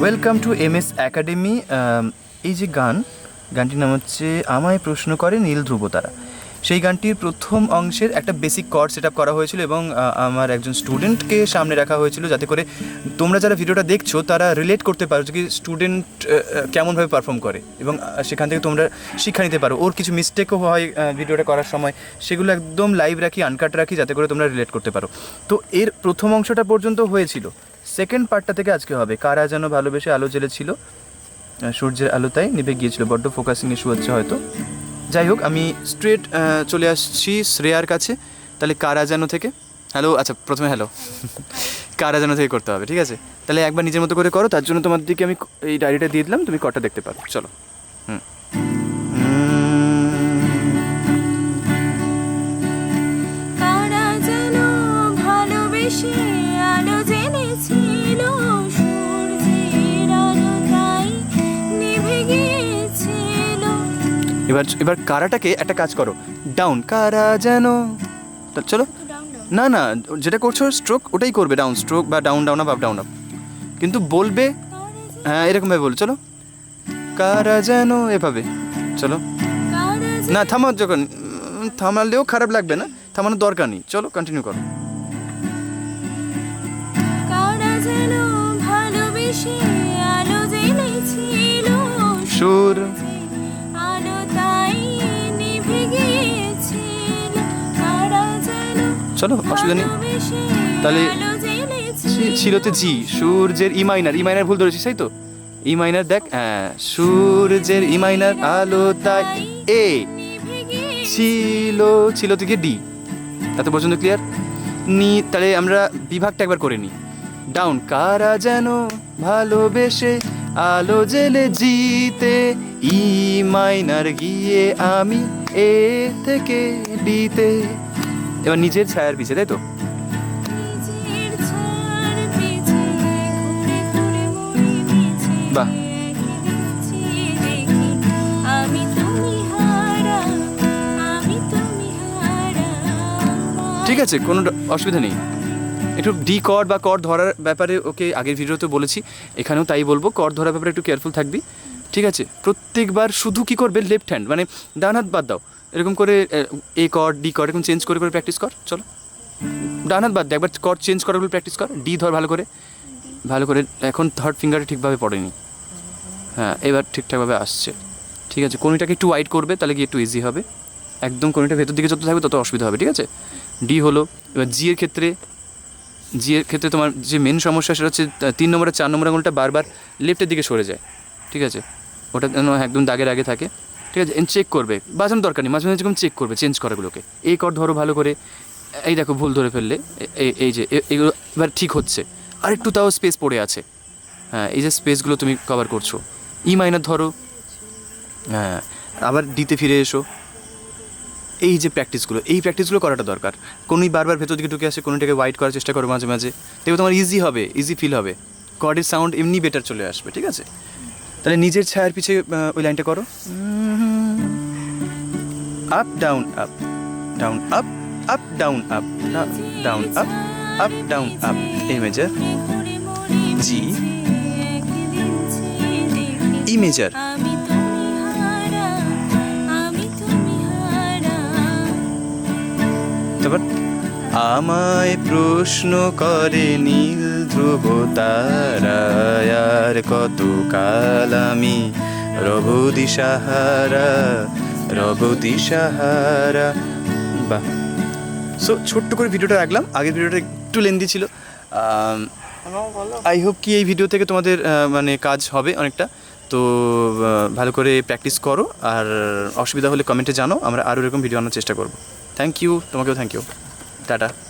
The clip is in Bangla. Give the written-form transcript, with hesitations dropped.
Welcome to MS academy. এই যে গানটির নাম হচ্ছে আমায় প্রশ্ন করে নীল ধ্রুব তারা। সেই গানটির প্রথম অংশের একটা বেসিক কর্ড সেট আপ করা হয়েছিল এবং আমার একজন স্টুডেন্টকে সামনে রাখা হয়েছিল যাতে করে তোমরা যারা ভিডিওটা দেখছো তারা রিলেট করতে পারো যে কি স্টুডেন্ট কেমনভাবে পারফর্ম করে এবং সেখান থেকে তোমরা শিক্ষা নিতে পারো। ওর কিছু মিস্টেকও হয় ভিডিওটা করার সময়, সেগুলো একদম লাইভ রাখি, আনকাট রাখি যাতে করে তোমরা রিলেট করতে পারো। তো এর প্রথম অংশটা পর্যন্ত হয়েছিল। সেকেন্ড পার্টটা থেকে আজকে হবে কারা যেন ভালোবেসে আলো জ্বেলেছিল, সূর্যের আলো তাই নিভে গিয়েছিল। বড্ড ফোকাসিং ইস্যু হচ্ছে হয়তো। যাই হোক, আমি স্ট্রেট চলে আসছি শ্রেয়ার কাছে। তাহলে কারা যেন থেকে হ্যালো, আচ্ছা প্রথমে হ্যালো কারা যেন থেকে করতে হবে, ঠিক আছে? তাহলে একবার নিজের মতো করে করো, তার জন্য তোমার দিকে আমি এই ডায়েরিটা দিয়ে দিলাম, তুমি কটা দেখতে পারো। চলো। কারা যেন ভালোবেসে আলো জেনেছিল, সূর্যের আলো তাই নিভে গিয়েছিল। এবার কারাটাকে একটা কাজ করো, ডাউন কারা যেন। চলো, না না, যেটা করছো স্ট্রোক ওটাই করবে, ডাউন স্ট্রোক বা down down up up down up, কিন্তু বলবে হ্যাঁ এরকমভাবে বলো। চলো, কারা যেন এভাবে। চলো না, থামাও, যখন থামালেও খারাপ লাগবে না, থামানোর দরকার নেই। চলো কন্টিনিউ করো। কারা যেন ভালোবেসে আলো জেনেছিল, সুর আলো তাই নিভে গিয়েছিল। কারা যেন চলো, অসুবিধা নেই। তাহলে ছিল তো জি, সূর্যের ই মাইনার ভুল ধরেছিস তাই তো? ই মাইনার দেখ, হ্যাঁ সূর্যের ই মাইনার আলো তাই এ ছিল থেকে ডি, এত পর্যন্ত ক্লিয়ার নি? তাহলে আমরা বিভাগটা একবার করে নিই। ডাউন কারা যেন ভালোবেসে আলো জেলে জিতে, ই মাইনার গিয়ে আমি এ থেকে ডিতে। এবার নিজের ছায়ার পিছে, তাই তো? বাহ, ঠিক আছে, কোনো অসুবিধা নেই। একটু ডি কর্ড বা কর্ড ধরার ব্যাপারে ওকে আগের ভিডিওতে বলেছি, এখানেও তাই বলবো, কর্ড ধরার ব্যাপারে একটু কেয়ারফুল থাকবি, ঠিক আছে? প্রত্যেকবার শুধু কী করবে, লেফট হ্যান্ড মানে ডান হাত বাদ দাও, এরকম করে এ কর্ড ডি কর্ড এরকম চেঞ্জ করে প্র্যাকটিস কর। চলো, ডান হাত বাদ দে, একবার কর্ড চেঞ্জ করার প্র্যাকটিস কর। ডি ধর ভালো করে। এখন থার্ড ফিঙ্গারে ঠিকভাবে পড়েনি, হ্যাঁ এবার ঠিকঠাকভাবে আসছে, ঠিক আছে? কোনিটাকে একটু ওয়াইড করবে, তাহলে কি একটু ইজি হবে। একদম কোনিটা ভেতর দিকে যত থাকবে তত অসুবিধা হবে, ঠিক আছে? ডি হলো। এবার জি এর ক্ষেত্রে তোমার যে মেন সমস্যা সেটা হচ্ছে 3 নম্বর আর 4 নম্বর আঙুলটা বারবার লেফটের দিকে সরে যায়, ঠিক আছে? ওটা যেন একদম দাগের আগে থাকে, ঠিক আছে? চেক করবে, বাজানোর দরকার নেই, মাঝে মাঝে যেরকম চেক করবে চেঞ্জ করাগুলোকে। এই কর ধরো ভালো করে, এই দেখো ভুল ধরে ফেললে, এই যে এগুলো এবার ঠিক হচ্ছে, আর একটু তাও স্পেস পড়ে আছে, হ্যাঁ এই যে স্পেসগুলো তুমি কভার করছো। ই মাইনার ধরো, হ্যাঁ আবার ডিতে ফিরে এসো। এই যে প্র্যাকটিসগুলো করাটা দরকার। কোনোই বারবার ভেতর দিকে ঢুকে আসে, কোনোটাকে ওয়াইড করার চেষ্টা করো মাঝে মাঝে, দেখবে তোমার ইজি ফিল হবে, কর্ডের সাউন্ড এমনি বেটার চলে আসবে, ঠিক আছে? তাহলে নিজের ছায়ার পিছে ওই লাইনটা করো, up down up down up up down up down up up down up. A measure, G E measure, তারপর আমায় প্রশ্ন করে নীল ধ্রুব তারা, আর কত কাল আমি রব দিশাহারা। বাহ, সো ছোট্ট করে ভিডিওটা রাখলাম, আগের ভিডিওটা একটু লেন্দি ছিল। আই হোপ কি এই ভিডিও থেকে তোমাদের মানে কাজ হবে অনেকটা। তো ভালো করে প্র্যাকটিস করো, আর অসুবিধা হলে কমেন্টে জানো, আমরা আরও এরকম ভিডিও আনার চেষ্টা করবো। থ্যাংক ইউ, তোমাকেও থ্যাংক ইউ, টাটা।